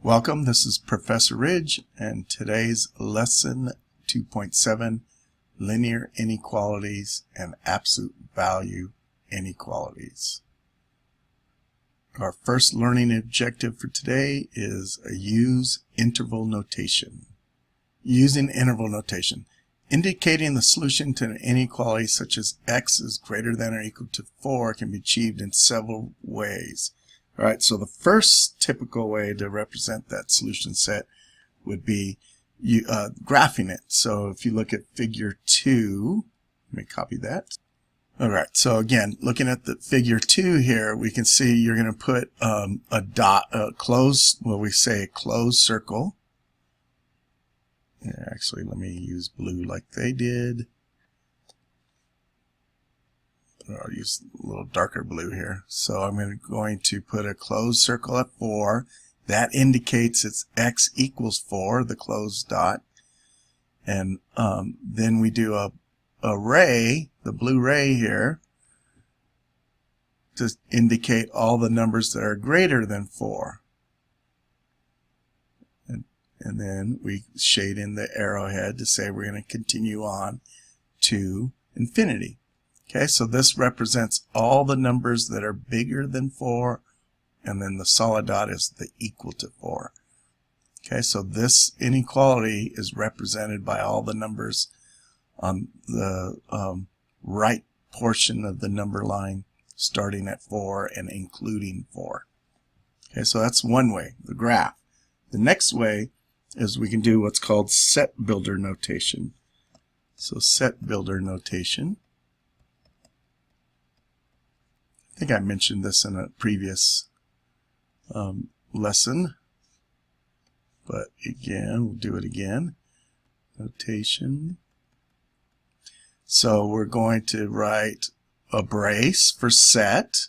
Welcome, this is Professor Ridge and today's lesson 2.7, linear inequalities and absolute value inequalities. Our first learning objective for today is use interval notation. Using interval notation, indicating the solution to an inequality such as x is greater than or equal to 4 can be achieved in several ways. All right, so the first typical way to represent that solution set would be graphing it. So if you look at figure 2, let me copy that. All right, so again, looking at the figure 2 here, we can see you're going to put a dot, a closed, well, we say a closed circle. Yeah, actually, let me use blue like they did. I'll use a little darker blue here. So I'm going to put a closed circle at 4. That indicates it's x equals 4, the closed dot. And then we do a ray, the blue ray here, to indicate all the numbers that are greater than 4. And then we shade in the arrowhead to say we're going to continue on to infinity. Okay, so this represents all the numbers that are bigger than 4, and then the solid dot is the equal to 4. Okay, so this inequality is represented by all the numbers on the right portion of the number line starting at 4 and including 4. Okay, so that's one way, the graph. The next way is we can do what's called set builder notation. So set builder notation. I think I mentioned this in a previous lesson, but again, we'll do it again. Notation. So we're going to write a brace for set,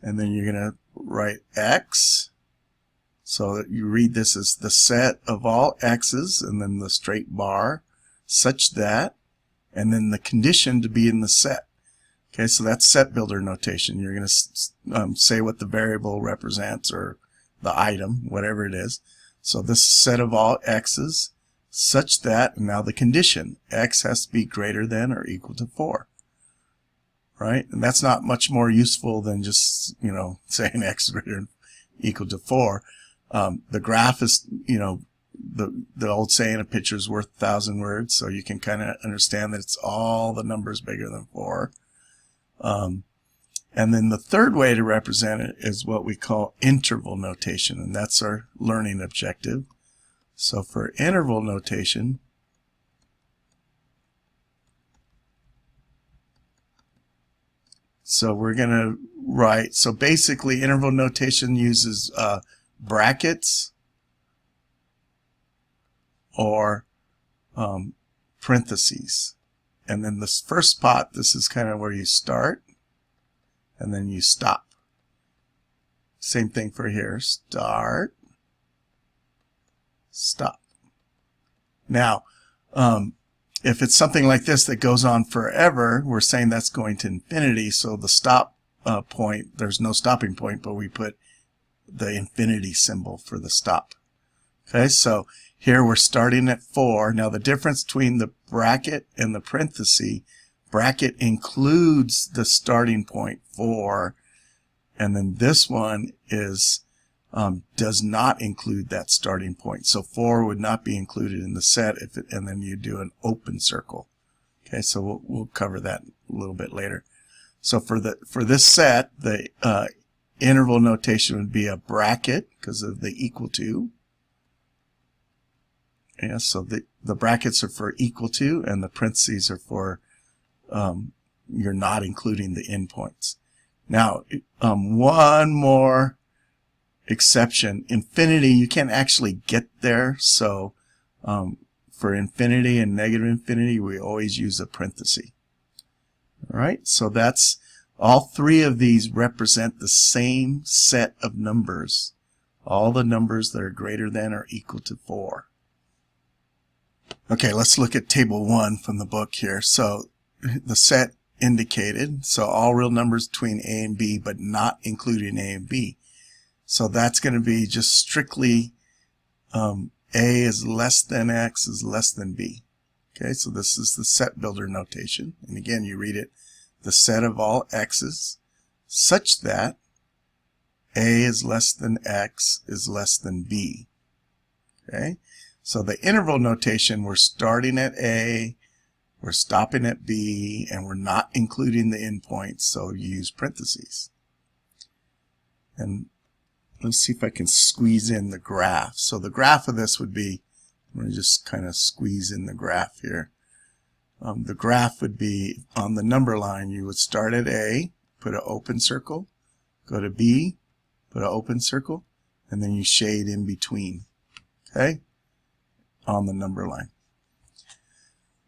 and then you're going to write x, so that you read this as the set of all x's, and then the straight bar, such that, and then the condition to be in the set. Okay, so that's set builder notation. You're going to say what the variable represents or the item, whatever it is. So this set of all x's such that, now the condition, x has to be greater than or equal to 4. Right? And that's not much more useful than just, saying x is greater than equal to 4. The graph is, the old saying, a picture is worth 1,000 words, so you can kind of understand that it's all the numbers bigger than 4. And then the third way to represent it is what we call interval notation, and that's our learning objective. So for interval notation, so we're going to write, so basically interval notation uses brackets or parentheses. And then this first spot, this is kind of where you start, and then you stop. Same thing for here. Start, stop. Now, if it's something like this that goes on forever, we're saying that's going to infinity, so the stop point, there's no stopping point, but we put the infinity symbol for the stop. Okay, so here we're starting at 4. Now the difference between the bracket and the parenthesis, bracket includes the starting point 4, and then this one is does not include that starting point. So 4 would not be included in the set if it, and then you do an open circle. Okay, so we'll cover that a little bit later. So for this set, the interval notation would be a bracket because of the equal to. Yeah, so the brackets are for equal to, and the parentheses are for you're not including the endpoints. Now, one more exception. Infinity, you can't actually get there, so for infinity and negative infinity, we always use a parenthesis. All right, so that's all three of these represent the same set of numbers, all the numbers that are greater than or equal to 4. Okay, let's look at table 1 from the book here. So the set indicated, so all real numbers between A and B, but not including A and B. So that's going to be just strictly A is less than X is less than B. Okay, so this is the set builder notation. And again, you read it, the set of all X's such that A is less than X is less than B. Okay, so the interval notation, we're starting at A, we're stopping at B, and we're not including the endpoints, so you use parentheses. And let's see if I can squeeze in the graph. So the graph of this would be, I'm going to just kind of squeeze in the graph here. The graph would be on the number line, you would start at A, put an open circle, go to B, put an open circle, and then you shade in between, okay, on the number line.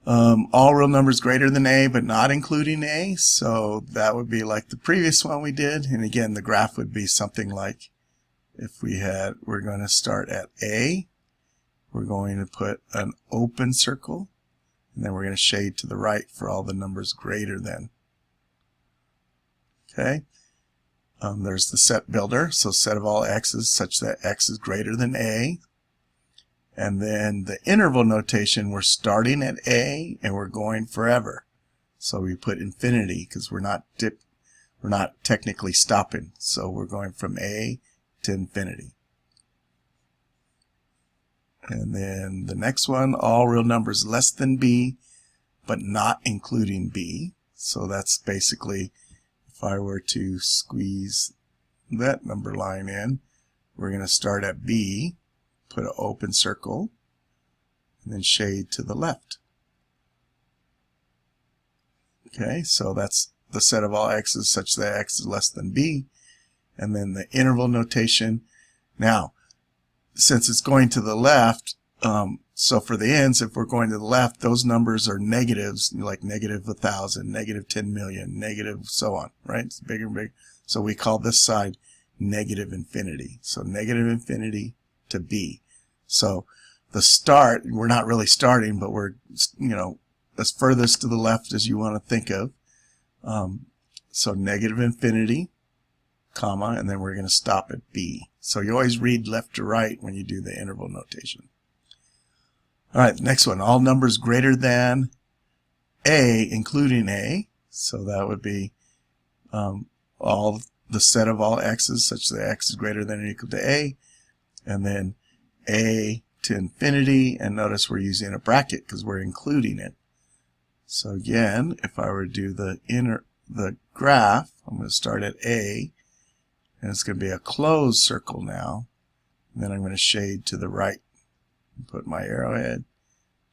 All real numbers greater than A but not including A, so that would be like the previous one we did. And again, the graph would be something like, if we're going to start at A, we're going to put an open circle, and then we're going to shade to the right for all the numbers greater than. Okay, there's the set builder, so set of all X's such that X is greater than A. And then the interval notation, we're starting at A and we're going forever. So we put infinity because we're not technically stopping. So we're going from A to infinity. And then the next one, all real numbers less than B but not including B. So that's basically, if I were to squeeze that number line in, we're going to start at B, put an open circle, and then shade to the left. Okay, so that's the set of all X's such that X is less than B. And then the interval notation. Now, since it's going to the left, so for the ends, if we're going to the left, those numbers are negatives, like negative 1,000, negative 10 million, negative so on, right? It's bigger and bigger. So we call this side negative infinity. So negative infinity to B. So the start, we're not really starting, but we're, as furthest to the left as you want to think of. So negative infinity, comma, and then we're going to stop at B. So you always read left to right when you do the interval notation. All right, the next one, all numbers greater than A, including A. So that would be all the set of all X's such that X is greater than or equal to A. And then A to infinity, and notice we're using a bracket because we're including it. So again, if I were to do the graph, I'm going to start at A, and it's going to be a closed circle now. And then I'm going to shade to the right. Put my arrowhead,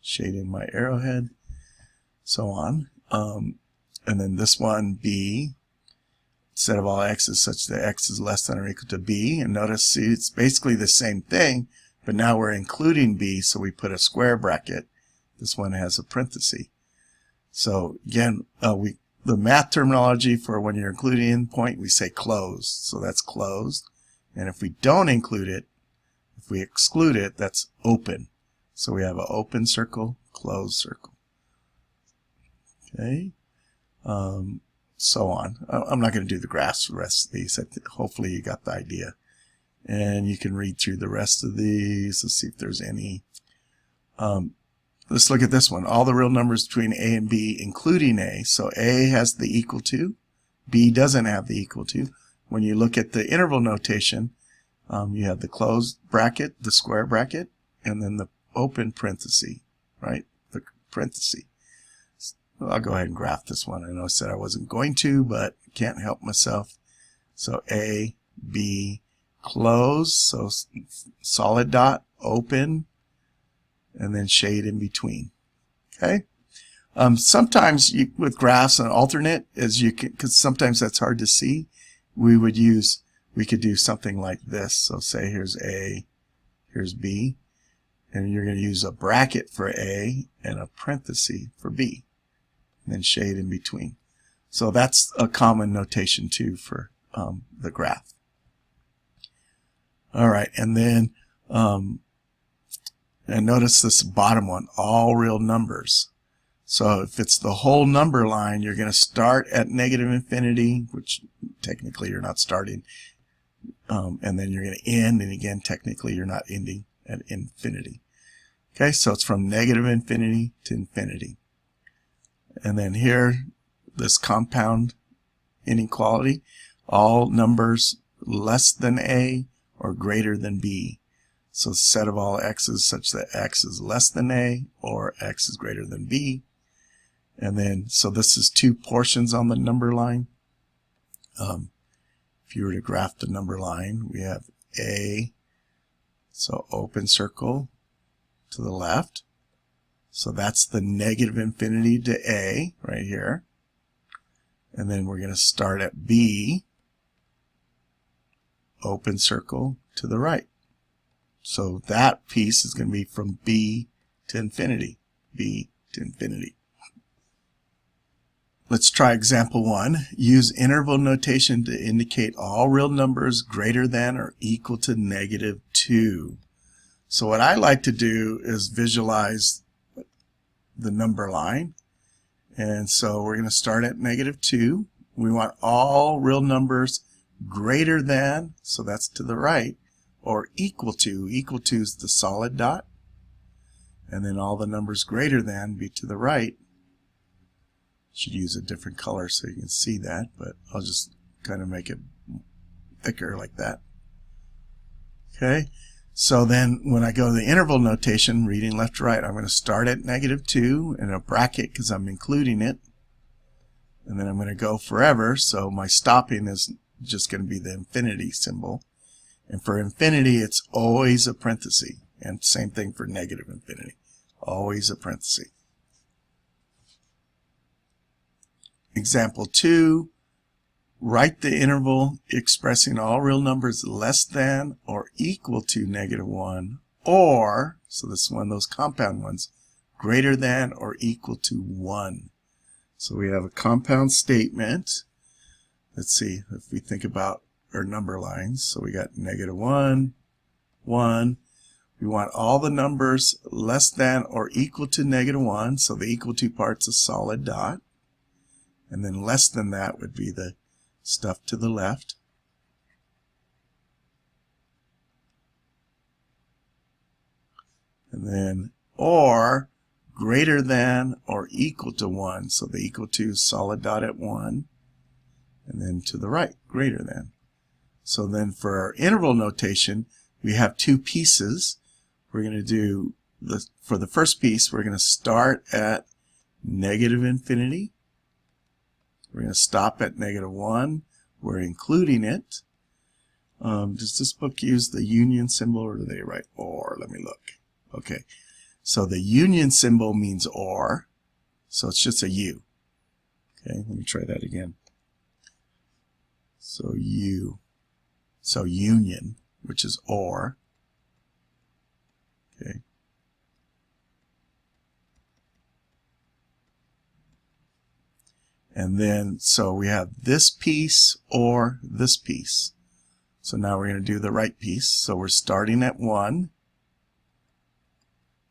shade in my arrowhead, so on. And then this one, B, set of all X's such that X is less than or equal to B. And notice, see, it's basically the same thing, but now we're including B, so we put a square bracket. This one has a parenthesis. So again, the math terminology for when you're including endpoint, we say closed. So that's closed. And if we don't include it, if we exclude it, that's open. So we have an open circle, closed circle. Okay. So on. I'm not going to do the graphs for the rest of these. Hopefully you got the idea. And you can read through the rest of these. Let's see if there's any. Let's look at this one. All the real numbers between A and B, including A. So A has the equal to. B doesn't have the equal to. When you look at the interval notation, you have the closed bracket, the square bracket, and then the open parenthesis, right? The parenthesis. I'll go ahead and graph this one. I know I said I wasn't going to, but can't help myself. So A, B, close, so solid dot, open, and then shade in between. Okay. Sometimes with graphs, an alternate, as you can, because sometimes that's hard to see, we could do something like this. So say here's A, here's B, and you're going to use a bracket for A and a parenthesis for B, and then shade in between. So that's a common notation too for the graph. All right, and then and notice this bottom one, all real numbers. So if it's the whole number line, you're going to start at negative infinity, which technically you're not starting, and then you're going to end, and again technically you're not ending at infinity. Okay, so it's from negative infinity to infinity. And then here, this compound inequality, all numbers less than a or greater than b. So set of all x's such that x is less than a or x is greater than b. And then, so this is two portions on the number line. If you were to graph the number line, we have a, so open circle to the left. So that's the negative infinity to a right here. And then we're going to start at b, open circle to the right. So that piece is going to be from b to infinity, b to infinity. Let's try example 1. Use interval notation to indicate all real numbers greater than or equal to negative 2. So what I like to do is visualize the number line. And so we're going to start at negative 2. We want all real numbers greater than, so that's to the right, or equal to. Equal to is the solid dot. And then all the numbers greater than be to the right. Should use a different color so you can see that, but I'll just kind of make it thicker like that. Okay, so then when I go to the interval notation, reading left to right, I'm going to start at negative 2 in a bracket because I'm including it. And then I'm going to go forever, so my stopping is just going to be the infinity symbol. And for infinity, it's always a parenthesis. And same thing for negative infinity, always a parenthesis. Example 2, write the interval expressing all real numbers less than or equal to negative 1, or, so this is one of those compound ones, greater than or equal to 1. So we have a compound statement. Let's see if we think about our number lines. So we got negative 1, 1. We want all the numbers less than or equal to negative 1, so the equal to part's a solid dot. And then less than that would be the stuff to the left. And then, or greater than or equal to 1. So the equal to is solid dot at 1. And then to the right, greater than. So then for our interval notation, we have two pieces. We're going to do, for the first piece, we're going to start at negative infinity. We're going to stop at negative 1. We're including it. Does this book use the union symbol, or do they write or? Let me look. Okay. So the union symbol means or. So it's just a U. Okay, let me try that again. So U. So union, which is or. Okay. And then, so we have this piece or this piece. So now we're going to do the right piece. So we're starting at 1.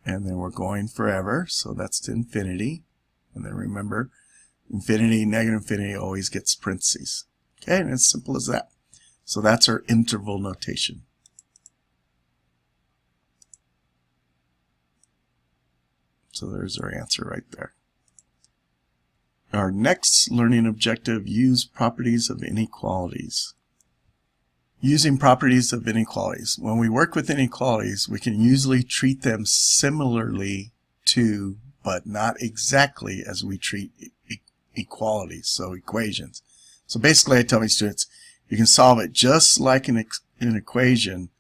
And then we're going forever. So that's to infinity. And then remember, infinity, negative infinity always gets parentheses. Okay, and it's simple as that. So that's our interval notation. So there's our answer right there. Our next learning objective, use properties of inequalities. Using properties of inequalities. When we work with inequalities, we can usually treat them similarly to, but not exactly as we treat equalities, so equations. So basically I tell my students, you can solve it just like an equation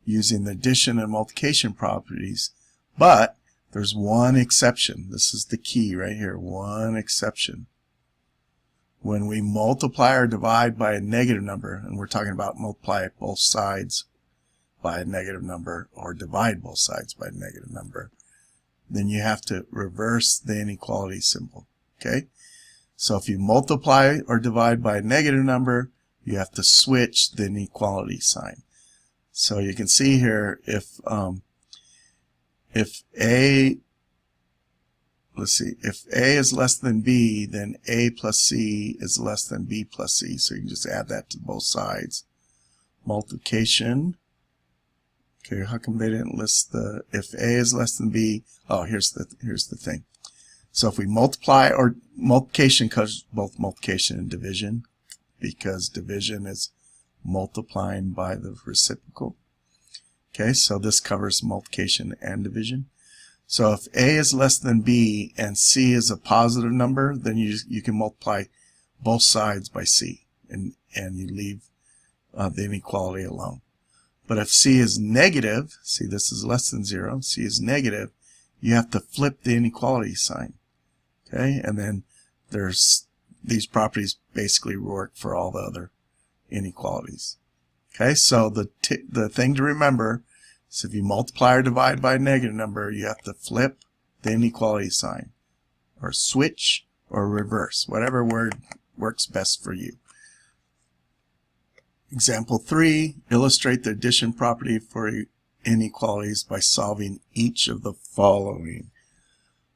using the addition and multiplication properties, but there's one exception. This is the key right here, one exception. When we multiply or divide by a negative number, and we're talking about multiply both sides by a negative number or divide both sides by a negative number, then you have to reverse the inequality symbol. Okay? So if you multiply or divide by a negative number, you have to switch the inequality sign. So you can see here, if A, let's see, if A is less than B, then A plus C is less than B plus C. So you can just add that to both sides. Multiplication. Okay, how come they didn't list the, if A is less than B? Oh, here's the thing. So if we multiply, or multiplication covers both multiplication and division, because division is multiplying by the reciprocal. Okay, so this covers multiplication and division. So if A is less than B and C is a positive number, then you can multiply both sides by C, and you leave the inequality alone. But if C is negative, see, this is less than 0, C is negative, you have to flip the inequality sign. Okay, and then there's these properties basically work for all the other inequalities. Okay, so the thing to remember is if you multiply or divide by a negative number, you have to flip the inequality sign, or switch, or reverse, whatever word works best for you. Example 3, illustrate the addition property for inequalities by solving each of the following.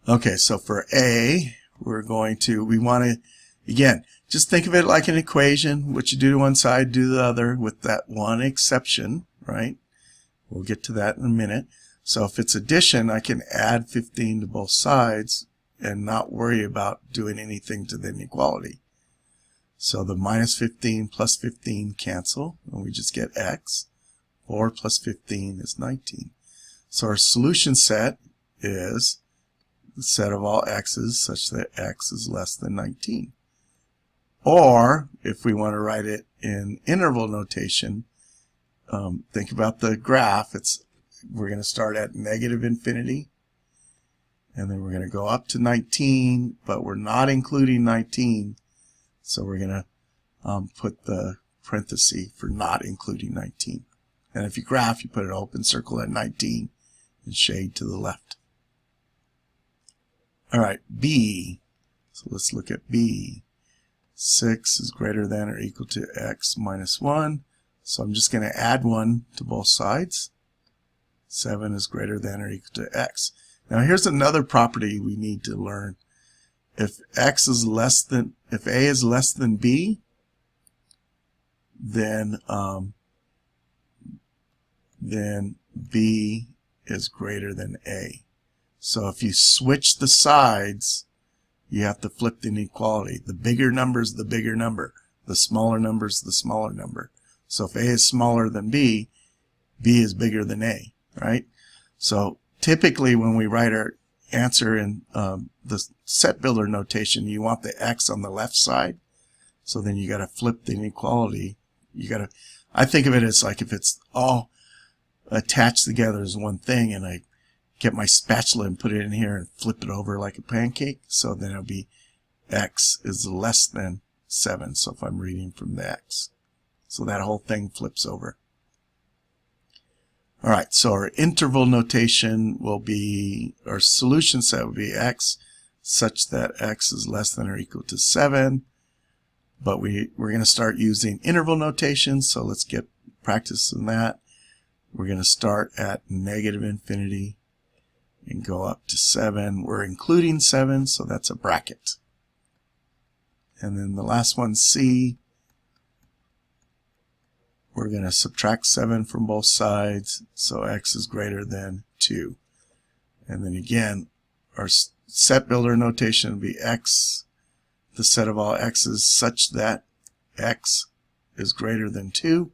Okay, so for A, we want to, again, just think of it like an equation. What you do to one side, do the other, with that one exception, right? We'll get to that in a minute. So if it's addition, I can add 15 to both sides and not worry about doing anything to the inequality. So the minus 15 plus 15 cancel, and we just get x. 4 plus 15 is 19. So our solution set is the set of all x's such that x is less than 19. Or, if we want to write it in interval notation, think about the graph. We're going to start at negative infinity, and then we're going to go up to 19, but we're not including 19. So we're going to put the parenthesis for not including 19. And if you graph, you put an open circle at 19 and shade to the left. All right, B. So let's look at B. 6 is greater than or equal to x minus 1. So I'm just going to add 1 to both sides. 7 is greater than or equal to x. Now here's another property we need to learn. If A is less than B, then B is greater than A. So if you switch the sides, you have to flip the inequality. The bigger number is the bigger number. The smaller number is the smaller number. So if A is smaller than B, B is bigger than A, right? So typically when we write our answer in the set builder notation, you want the x on the left side. So then you got to flip the inequality. I think of it as like if it's all attached together as one thing, and I get my spatula and put it in here and flip it over like a pancake. So then it'll be x is less than 7. So if I'm reading from the x, so that whole thing flips over. All right, so our interval notation will be, our solution set will be x such that x is less than or equal to 7. But we're going to start using interval notation, so let's get practice in that. We're going to start at negative infinity and go up to 7. We're including 7, so that's a bracket. And then the last one, C, we're going to subtract 7 from both sides, so x is greater than 2. And then again, our set builder notation will be x, the set of all x's such that x is greater than 2.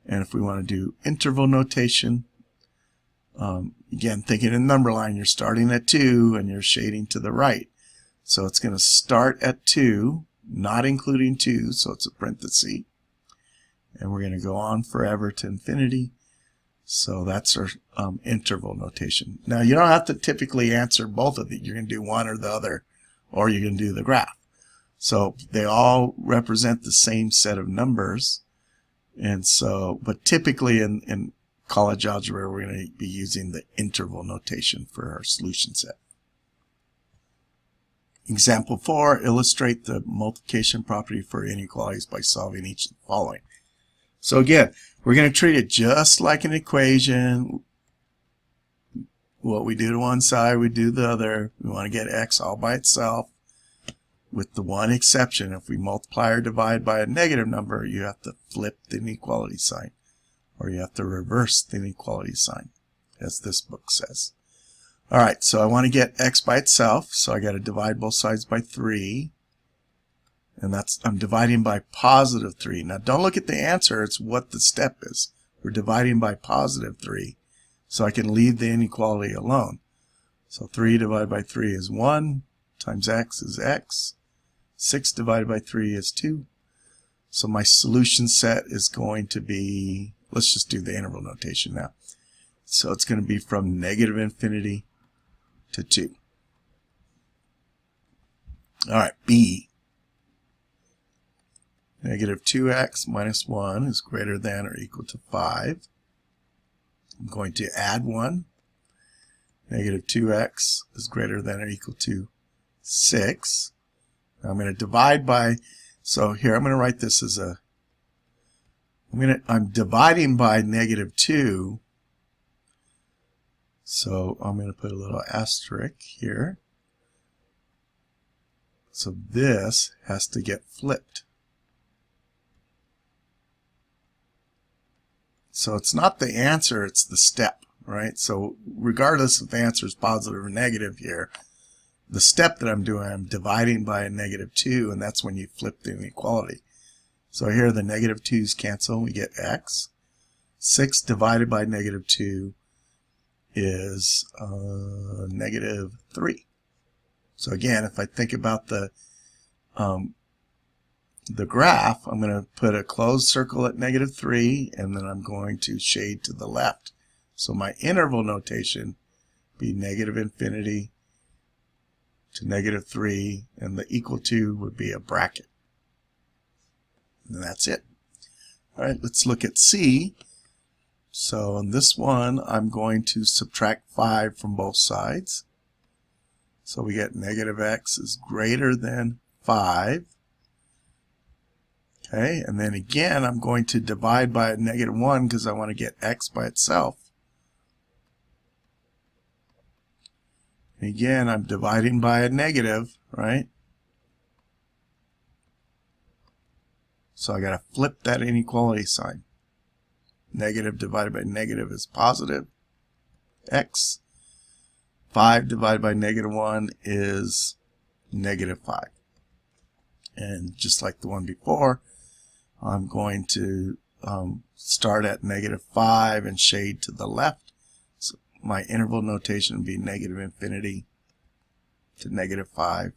And if we want to do interval notation, again, thinking in number line, you're starting at 2 and you're shading to the right. So it's going to start at 2, not including 2, so it's a parenthesis. And we're going to go on forever to infinity. So that's our interval notation. Now, you don't have to typically answer both of these. You're going to do one or the other, or you're going to do the graph. So they all represent the same set of numbers. And so, but typically in college algebra, we're going to be using the interval notation for our solution set. Example 4, illustrate the multiplication property for inequalities by solving each of the following. So again, we're going to treat it just like an equation. What we do to one side, we do the other. We want to get x all by itself, with the one exception. If we multiply or divide by a negative number, you have to flip the inequality sign, or you have to reverse the inequality sign, as this book says. Alright, so I want to get x by itself, so I got to divide both sides by 3. And I'm dividing by positive 3. Now don't look at the answer, it's what the step is. We're dividing by positive 3, so I can leave the inequality alone. So 3 divided by 3 is 1, times x is x. 6 divided by 3 is 2. So my solution set is going to be, let's just do the interval notation now. So it's going to be from negative infinity to 2. Alright, B. Negative 2x minus 1 is greater than or equal to 5. I'm going to add 1. Negative 2x is greater than or equal to 6. Now I'm going to divide by, so here I'm going to write this as a, I'm dividing by negative 2. So I'm going to put a little asterisk here. So this has to get flipped. So it's not the answer, it's the step, right? So regardless if the answer is positive or negative here, the step that I'm doing, I'm dividing by a negative 2, and that's when you flip the inequality. So here the negative 2's cancel, we get x. 6 divided by negative 2 is negative 3. So again, if I think about the graph, I'm going to put a closed circle at negative 3, and then I'm going to shade to the left. So my interval notation be negative infinity to negative 3, and the equal to would be a bracket. And that's it. All right, let's look at C. So on this one, I'm going to subtract 5 from both sides. So we get negative x is greater than 5. Okay, and then again, I'm going to divide by a negative 1 because I want to get x by itself. And again, I'm dividing by a negative, right? So I got to flip that inequality sign. Negative divided by negative is positive x. 5 divided by negative 1 is negative 5. And just like the one before, I'm going to start at negative 5 and shade to the left. So my interval notation would be negative infinity to negative 5.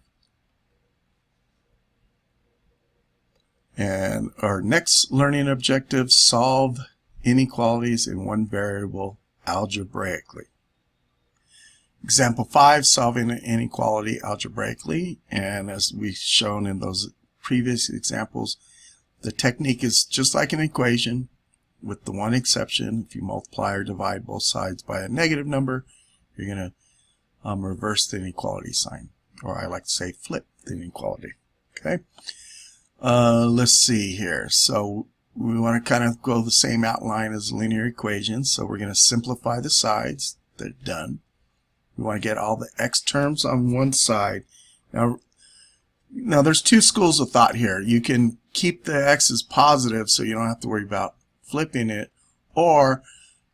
And our next learning objective, solve inequalities in one variable algebraically. Example 5, solving an inequality algebraically. And as we've shown in those previous examples, the technique is just like an equation, with the one exception. If you multiply or divide both sides by a negative number, you're going to reverse the inequality sign. Or I like to say flip the inequality. Okay. Let's see here. So we want to kind of go the same outline as linear equations. So we're going to simplify the sides. They're done. We want to get all the x terms on one side. Now there's two schools of thought here. You can keep the x's positive so you don't have to worry about flipping it. Or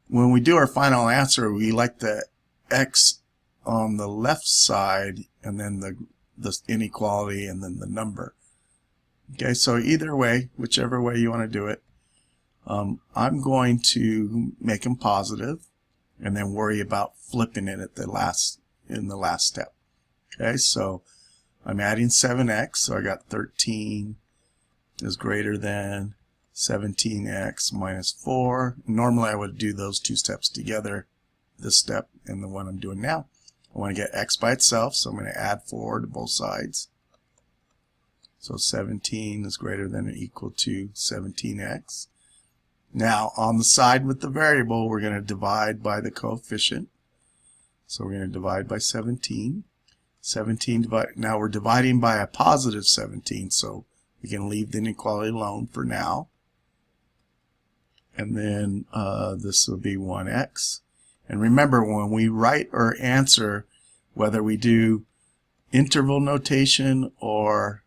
when we do our final answer, we like the x on the left side and then the inequality and then the number. Okay, so either way, whichever way you want to do it, I'm going to make them positive and then worry about flipping it at in the last step. Okay, so I'm adding 7x, so I got 13 is greater than 17x minus 4. Normally I would do those two steps together, this step and the one I'm doing now. I want to get x by itself, so I'm going to add 4 to both sides. So 17 is greater than or equal to 17x. Now on the side with the variable, we're going to divide by the coefficient. So we're going to divide by 17. 17 now we're dividing by a positive 17, so we can leave the inequality alone for now. And then this will be 1x. And remember, when we write our answer, whether we do interval notation or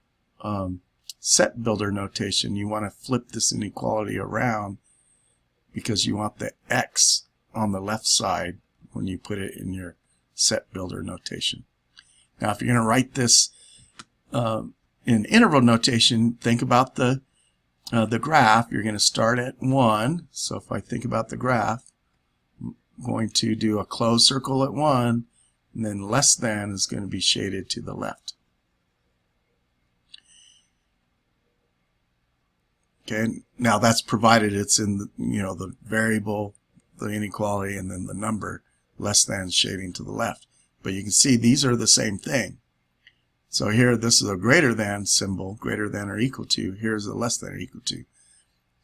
set builder notation, you want to flip this inequality around because you want the x on the left side when you put it in your set builder notation. Now if you're going to write this in interval notation, think about the graph. You're going to start at 1. So if I think about the graph, I'm going to do a closed circle at 1, and then less than is going to be shaded to the left. Okay, now that's provided it's in the, the variable, the inequality, and then the number less than shading to the left. But you can see these are the same thing. So here, this is a greater than symbol, greater than or equal to. Here's a less than or equal to.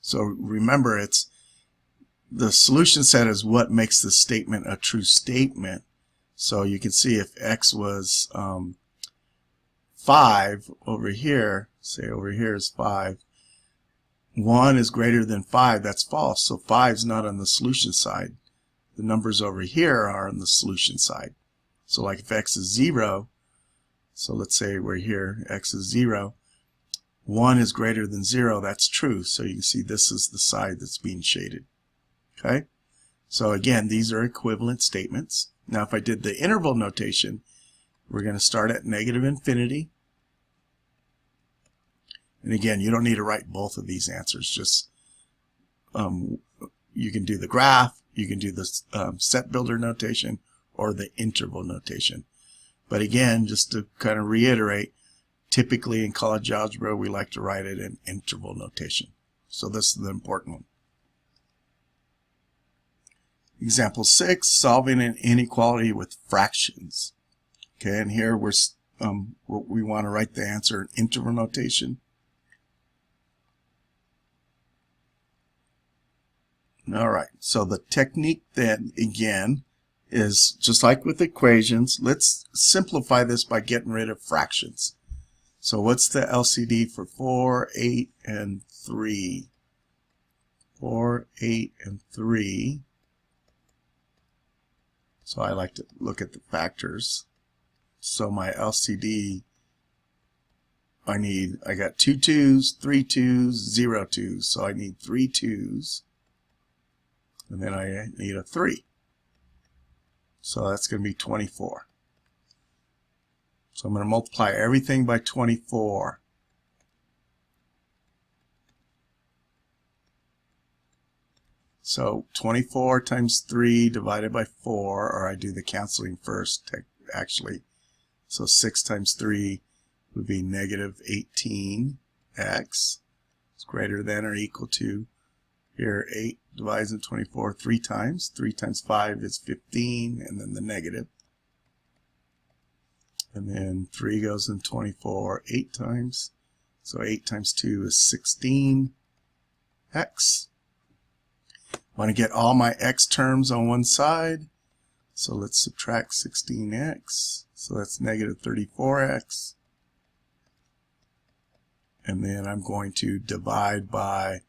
So remember, it's the solution set is what makes the statement a true statement. So you can see if x was 5 over here, say over here is 5, 1 is greater than 5, that's false. So 5 is not on the solution side. The numbers over here are on the solution side. So like if x is 0, so let's say we're here, x is 0, 1 is greater than 0, that's true. So you can see this is the side that's being shaded. Okay? So again, these are equivalent statements. Now if I did the interval notation, we're going to start at negative infinity. And again, you don't need to write both of these answers. Just you can do the graph, you can do the set builder notation, or the interval notation. But again, just to kind of reiterate, typically in college algebra, we like to write it in interval notation. So this is the important one. Example 6, solving an inequality with fractions. Okay, and here we want to write the answer in interval notation. Alright, so the technique then, again, is just like with equations. Let's simplify this by getting rid of fractions. So what's the LCD for 4, 8, and 3? 4, 8, and 3. So I like to look at the factors. So my LCD, I got 2 2s, 3 2s, 0 2s. So I need 3 2s. And then I need a 3. So that's going to be 24. So I'm going to multiply everything by 24. So 24 times 3 divided by 4, or I do the canceling first, actually. So 6 times 3 would be negative 18x. It's greater than or equal to. Here 8 divides into 24 3 times. 3 times 5 is 15, and then the negative. And then 3 goes in 24 8 times. So 8 times 2 is 16x. I want to get all my x terms on one side. So let's subtract 16x. So that's negative 34x. And then I'm going to divide by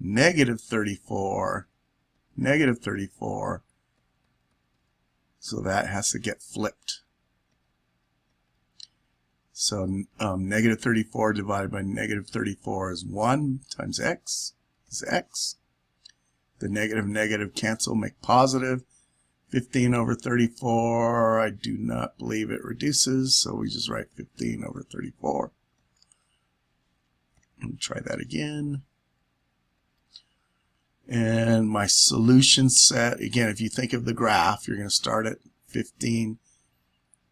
negative 34, so that has to get flipped. So negative 34 divided by negative 34 is 1 times x is x. The negative cancel, make positive. 15 over 34, I do not believe it reduces, so we just write 15 over 34. Let me try that again. And my solution set, again, if you think of the graph, you're going to start at 15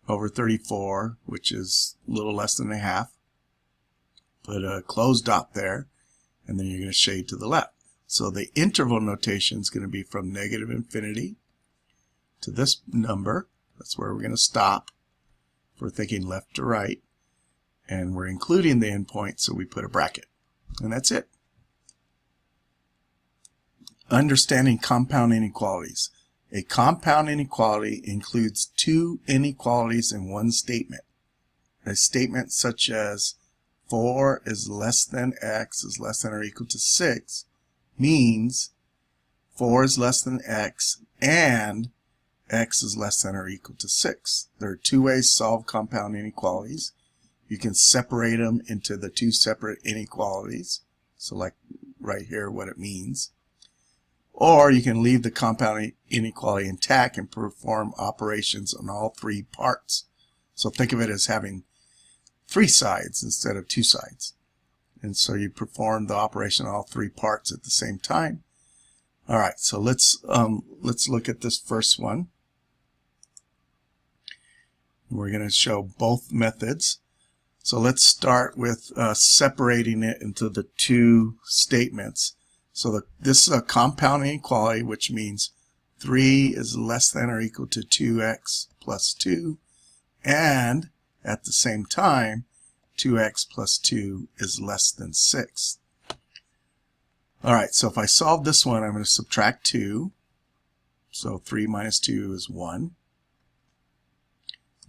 over 34, which is a little less than a half. Put a closed dot there, and then you're going to shade to the left. So the interval notation is going to be from negative infinity to this number. That's where we're going to stop. If we're thinking left to right. And we're including the endpoint, so we put a bracket. And that's it. Understanding compound inequalities. A compound inequality includes two inequalities in one statement. A statement such as 4 is less than x is less than or equal to 6 means 4 is less than x and x is less than or equal to 6. There are two ways to solve compound inequalities. You can separate them into the two separate inequalities. So like right here what it means. Or you can leave the compound inequality intact and perform operations on all three parts. So think of it as having three sides instead of two sides. And so you perform the operation on all three parts at the same time. All right, so let's look at this first one. We're going to show both methods. So let's start with separating it into the two statements. So this is a compound inequality, which means 3 is less than or equal to 2x plus 2, and at the same time 2x plus 2 is less than 6. Alright, so if I solve this one, I'm going to subtract 2. So 3 minus 2 is 1.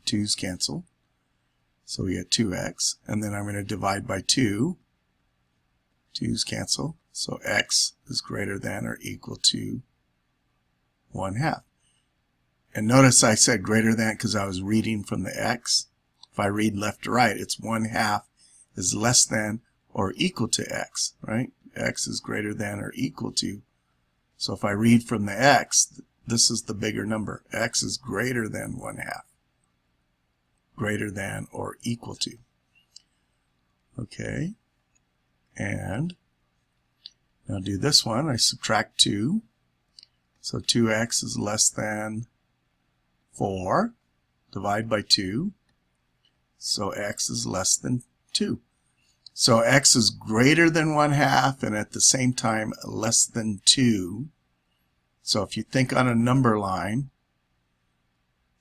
2's cancel. So we get 2x. And then I'm going to divide by 2. 2's cancel. So x is greater than or equal to 1/2. And notice I said greater than because I was reading from the x. If I read left to right, it's 1/2 is less than or equal to x, right? X is greater than or equal to. So if I read from the x, this is the bigger number. X is greater than 1/2. Greater than or equal to. Okay. And now do this one. I subtract 2. So 2x is less than 4. Divide by 2. So x is less than 2. So x is greater than 1/2 and at the same time less than 2. So if you think on a number line,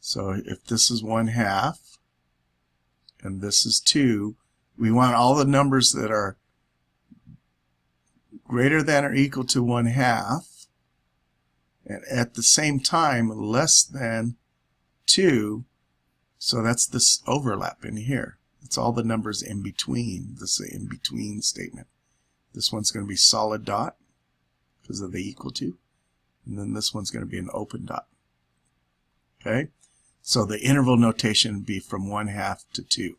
so if this is 1/2 and this is 2, we want all the numbers that are greater than or equal to 1/2 and at the same time less than 2. So that's this overlap in here. It's all the numbers in between. This is the in between statement. This one's going to be solid dot because of the equal to, and then this one's going to be an open dot. Okay, so the interval notation would be from 1/2 to 2.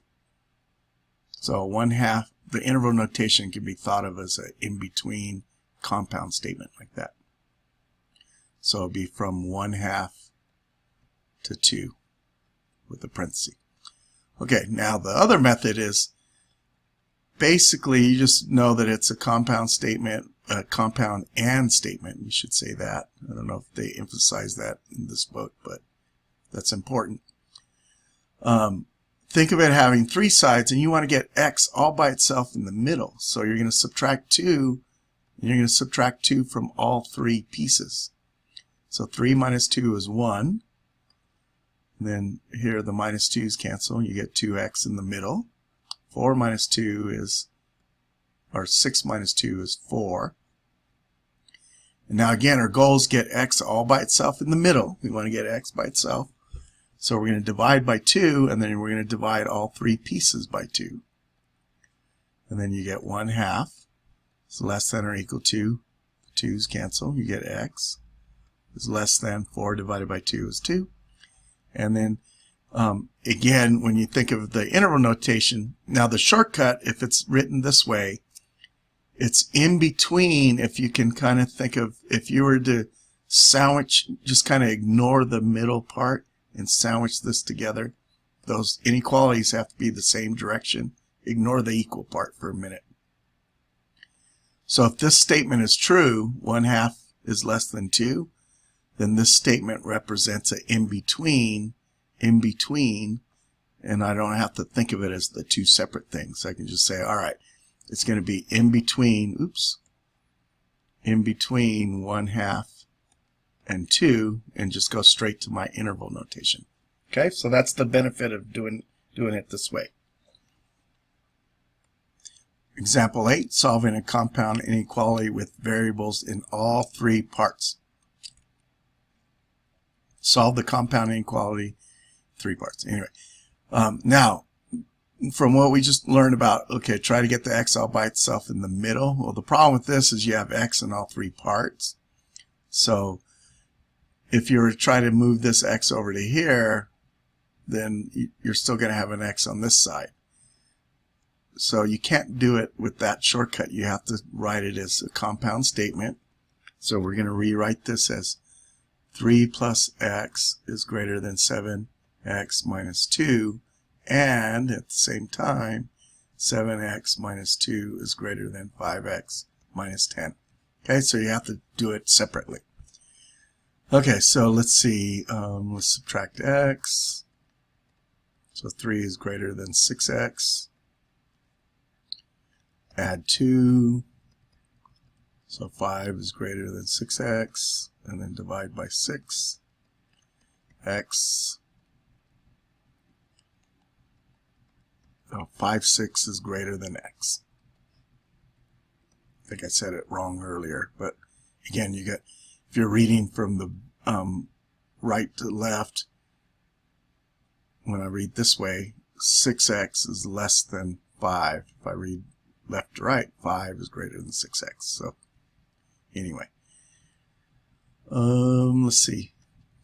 So 1/2, the interval notation can be thought of as an in between compound statement like that. So it'd be from 1/2 to 2 with a parenthesis. Okay, now the other method is basically you just know that it's a compound statement, a compound and statement. You should say that. I don't know if they emphasize that in this book, but that's important. Think of it having three sides, and you want to get x all by itself in the middle. So you're going to subtract 2, and you're going to subtract 2 from all three pieces. So 3 minus 2 is 1. And then here the minus 2's cancel. You get 2x in the middle. 4 minus 2 is, or 6 minus 2 is 4. And now again, our goal is get x all by itself in the middle. We want to get x by itself. So we're going to divide by 2, and then we're going to divide all three pieces by 2. And then you get 1/2 is less than or equal to, 2's cancel. You get x is less than 4 divided by 2 is 2. And then again, when you think of the interval notation, now the shortcut, if it's written this way, it's in between. If you can kind of think of, if you were to sandwich, just kind of ignore the middle part and sandwich this together, those inequalities have to be the same direction. Ignore the equal part for a minute. So if this statement is true, 1/2 is less than 2, then this statement represents an in-between, and I don't have to think of it as the two separate things. I can just say, all right, it's going to be in between 1/2 and 2, and just go straight to my interval notation. Okay, so that's the benefit of doing it this way. Example 8, solving a compound inequality with variables in all three parts. Solve the compound inequality, 3 parts. Anyway, now, from what we just learned about, okay, try to get the x all by itself in the middle. Well, the problem with this is you have x in all three parts. So if you were to try to move this x over to here, then you're still going to have an x on this side. So you can't do it with that shortcut. You have to write it as a compound statement. So we're going to rewrite this as 3 plus x is greater than 7x minus 2, and at the same time 7x minus 2 is greater than 5x minus 10. Okay, so you have to do it separately. Okay, so let's see, let's subtract x. So 3 is greater than 6x. Add 2. So 5 is greater than 6x. And then divide by 6. X. Oh, 5, 6 is greater than x. I think I said it wrong earlier, but again, you get, if you're reading from the right to left, when I read this way, 6x is less than 5. If I read left to right, 5 is greater than 6x. So anyway, let's see.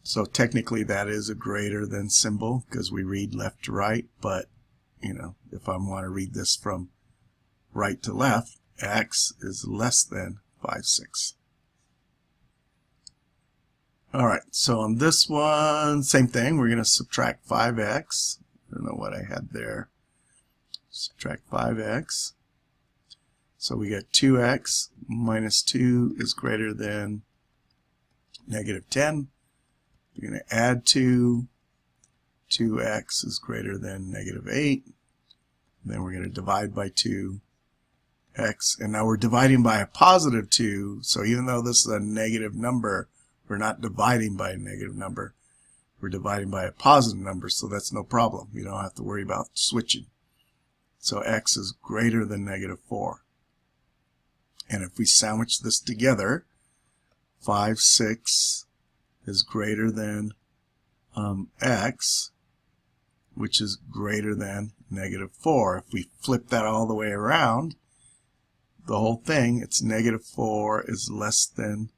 So technically that is a greater than symbol because we read left to right, but you know, if I want to read this from right to left, x is less than 5, 6. Alright, so on this one, same thing. We're going to subtract 5x. I don't know what I had there. Subtract 5x. So we get 2x minus 2 is greater than negative 10. We're going to add 2. 2x is greater than negative 8. Then we're going to divide by 2. X, and now we're dividing by a positive 2, so even though this is a negative number, we're not dividing by a negative number. We're dividing by a positive number, so that's no problem. You don't have to worry about switching. So x is greater than negative 4. And if we sandwich this together, 5, 6 is greater than x, which is greater than negative 4. If we flip that all the way around, the whole thing, it's negative 4 is less than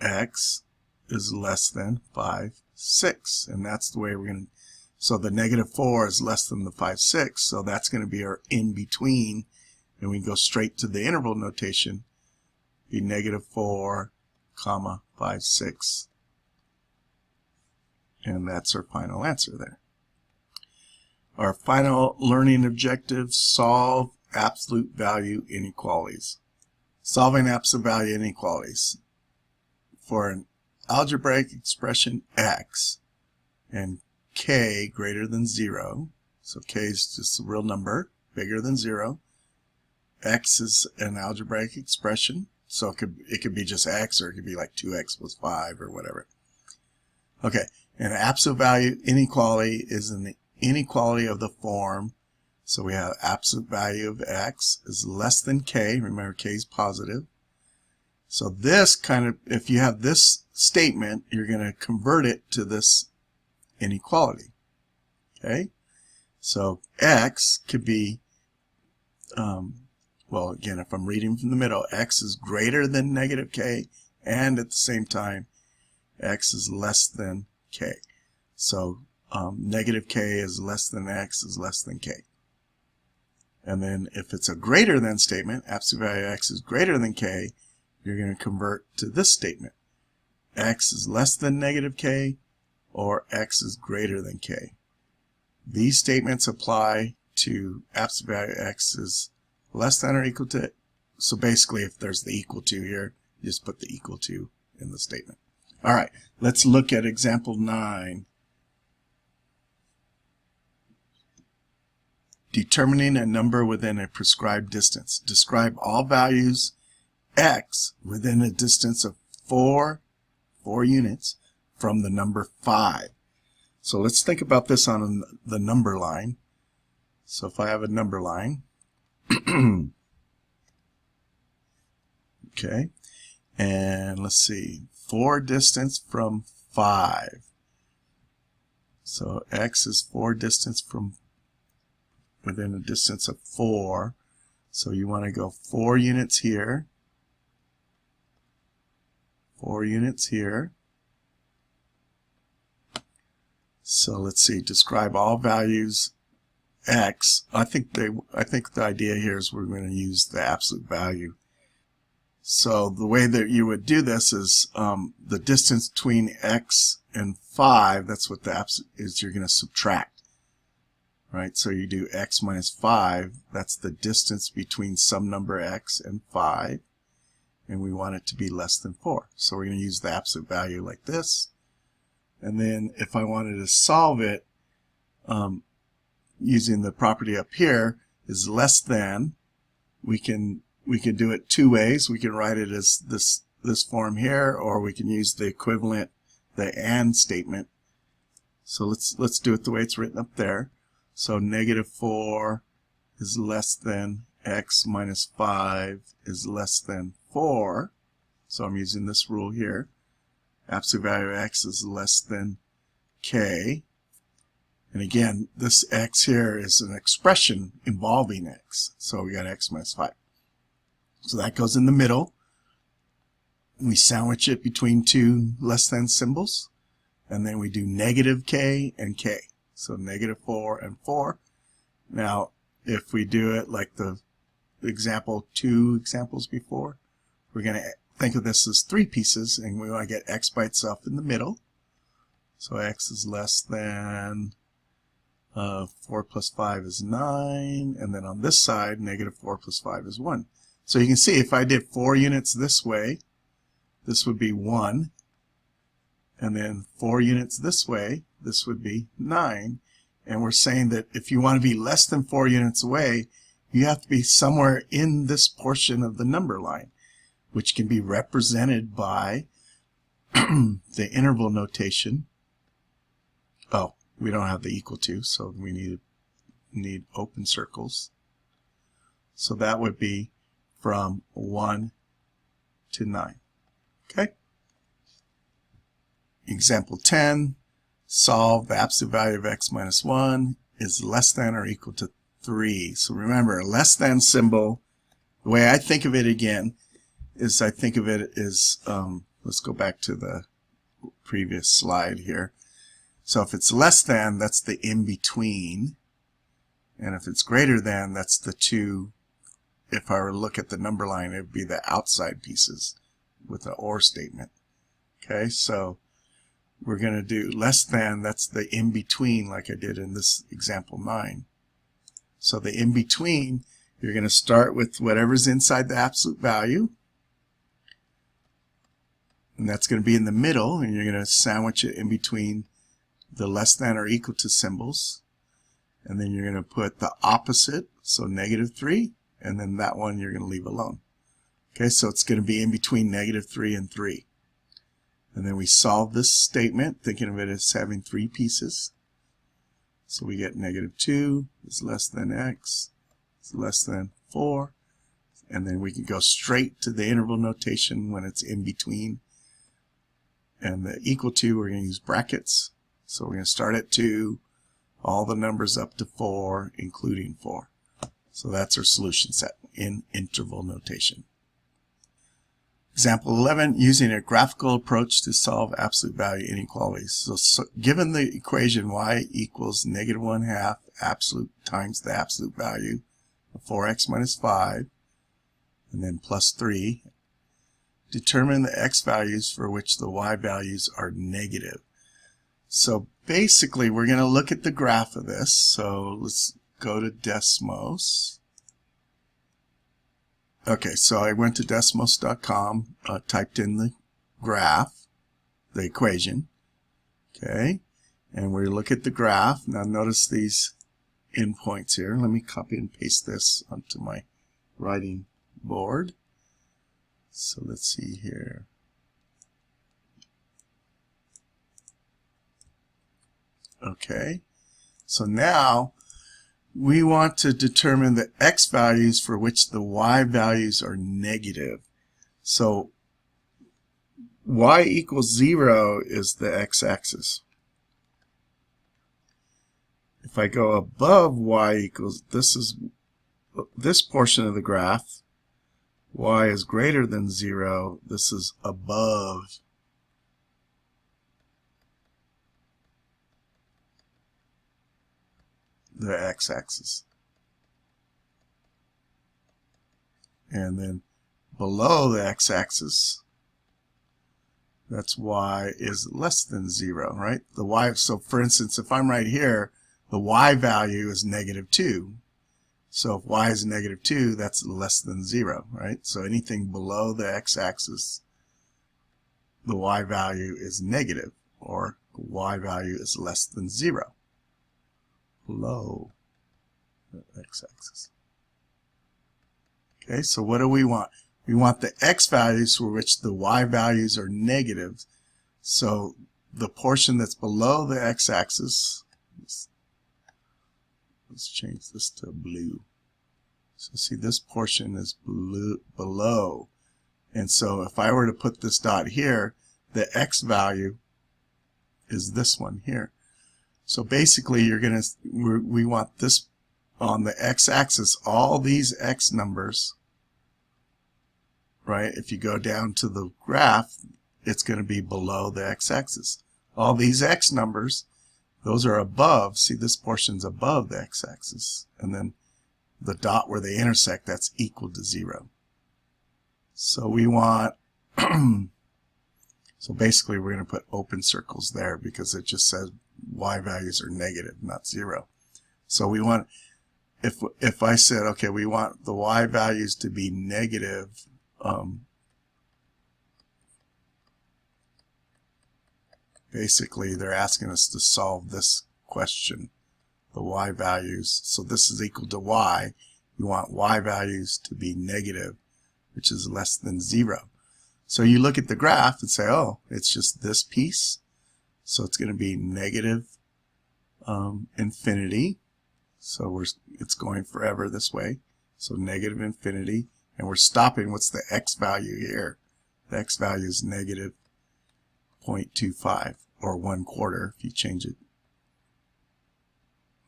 x is less than 5, 6. And that's the way we're going to, so the negative 4 is less than the 5, 6. So that's going to be our in between. And we can go straight to the interval notation, be negative 4, comma, 5, 6. And that's our final answer there. Our final learning objective, solve absolute value inequalities. Solving absolute value inequalities. For an algebraic expression x and k greater than 0, so k is just a real number, bigger than 0, x is an algebraic expression, so it could be just x, or it could be like 2x plus 5 or whatever. Okay, an absolute value inequality is an inequality of the form, so we have absolute value of x is less than k. Remember, k is positive. So this kind of, if you have this statement, you're going to convert it to this inequality. Okay, so x could be, well, again, if I'm reading from the middle, x is greater than negative k, and at the same time, x is less than k. So negative k is less than x is less than k. And then if it's a greater than statement, absolute value of x is greater than k, you're going to convert to this statement. X is less than negative k, or x is greater than k. These statements apply to absolute value of x is less than or equal to. So basically, if there's the equal to here, you just put the equal to in the statement. All right, let's look at example 9. Determining a number within a prescribed distance. Describe all values x within a distance of 4 units from the number 5. So let's think about this on the number line. So if I have a number line, okay, and let's see, 4 distance from 5. So x is 4 distance from within a distance of 4. So you want to go 4 units here, 4 units here. So let's see, describe all values x. I think the idea here is we're going to use the absolute value. So the way that you would do this is the distance between x and 5, that's what the is, you're going to subtract. Right? So you do x minus 5, that's the distance between some number x and 5, and we want it to be less than 4. So we're going to use the absolute value like this. And then if I wanted to solve it using the property up here, is less than, we can do it two ways. We can write it as this form here, or we can use the equivalent, the AND statement. So let's do it the way it's written up there. So -4 is less than x minus 5 is less than 4. So I'm using this rule here. Absolute value of x is less than k. And again, this x here is an expression involving x. So we got x minus 5. So that goes in the middle. We sandwich it between two less than symbols. And then we do -k and k. So -4 and 4. Now, if we do it like the example, 2 examples before, we're going to think of this as 3 pieces, and we want to get x by itself in the middle. So x is less than 4 plus 5 is 9, and then on this side, -4 plus 5 is 1. So you can see if I did 4 units this way, this would be 1, and then 4 units this way, this would be 9. And we're saying that if you want to be less than 4 units away, you have to be somewhere in this portion of the number line, which can be represented by the interval notation. Oh, we don't have the equal to, so we need open circles. So that would be from 1 to 9. Okay? Example 10, solve the absolute value of x minus 1 is less than or equal to 3. So remember, a less than symbol, the way I think of it again, is I think of it as, let's go back to the previous slide here. So if it's less than, that's the in-between. And if it's greater than, that's the two. If I were to look at the number line, it would be the outside pieces with the OR statement. Okay, so we're going to do less than, that's the in-between like I did in this example 9. So the in-between, you're going to start with whatever's inside the absolute value. And that's going to be in the middle, and you're going to sandwich it in between the less than or equal to symbols. And then you're going to put the opposite, so -3, and then that one you're going to leave alone. Okay, so it's going to be in between -3 and 3. And then we solve this statement, thinking of it as having 3 pieces. So we get -2 is less than x, is less than 4. And then we can go straight to the interval notation when it's in between. And the equal to, we're going to use brackets. So we're going to start at 2, all the numbers up to 4, including 4. So that's our solution set in interval notation. Example 11, using a graphical approach to solve absolute value inequalities. So given the equation y equals -1/2 absolute times the absolute value of 4x minus 5, and then plus 3, determine the x values for which the y values are negative. So basically, we're going to look at the graph of this. So let's go to Desmos. Okay, so I went to Desmos.com, typed in the graph, the equation. Okay, and we look at the graph. Now notice these endpoints here. Let me copy and paste this onto my writing board. So let's see here. Okay, so now we want to determine the x values for which the y values are negative. So y equals 0 is the x-axis. If I go above y equals, this is this portion of the graph, y is greater than 0, this is above the x-axis. And then below the x-axis, that's y is less than 0, right? The y, so for instance, if I'm right here, the y value is -2. So if y is -2, that's less than 0, right? So anything below the x-axis, the y value is negative, or the y value is less than 0 below the x-axis. Okay, so what do we want? We want the x values for which the y values are negative. So the portion that's below the x-axis, let's change this to blue. So see, this portion is below. And so if I were to put this dot here, the x value is this one here. So basically we want this on the x-axis, all these x numbers, right? If you go down to the graph, it's going to be below the x-axis. All these x numbers, those are above. See, this portion's above the x-axis. And then the dot where they intersect, that's equal to 0. So we want, so basically we're going to put open circles there because it just says y values are negative, not 0. So we want, if I said, okay, we want the y values to be negative, basically they're asking us to solve this question, the y values. So this is equal to y. We want y values to be negative, which is less than 0. So you look at the graph and say, oh, it's just this piece. So it's going to be negative infinity. So it's going forever this way. So negative infinity. And we're stopping. What's the x value here? The x value is negative 0.25, or 1/4 if you change it.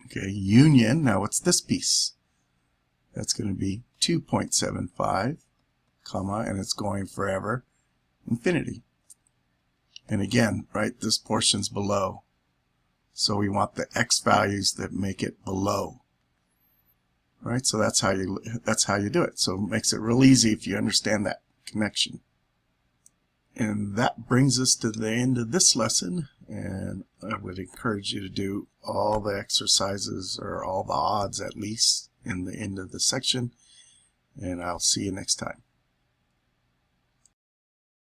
Okay, union. Now what's this piece? That's going to be 2.75, comma, and it's going forever, infinity. And again, right, this portion's below. So we want the x values that make it below. Right, so that's how you do it. So it makes it real easy if you understand that connection. And that brings us to the end of this lesson, and I would encourage you to do all the exercises, or all the odds at least, in the end of the section, and I'll see you next time.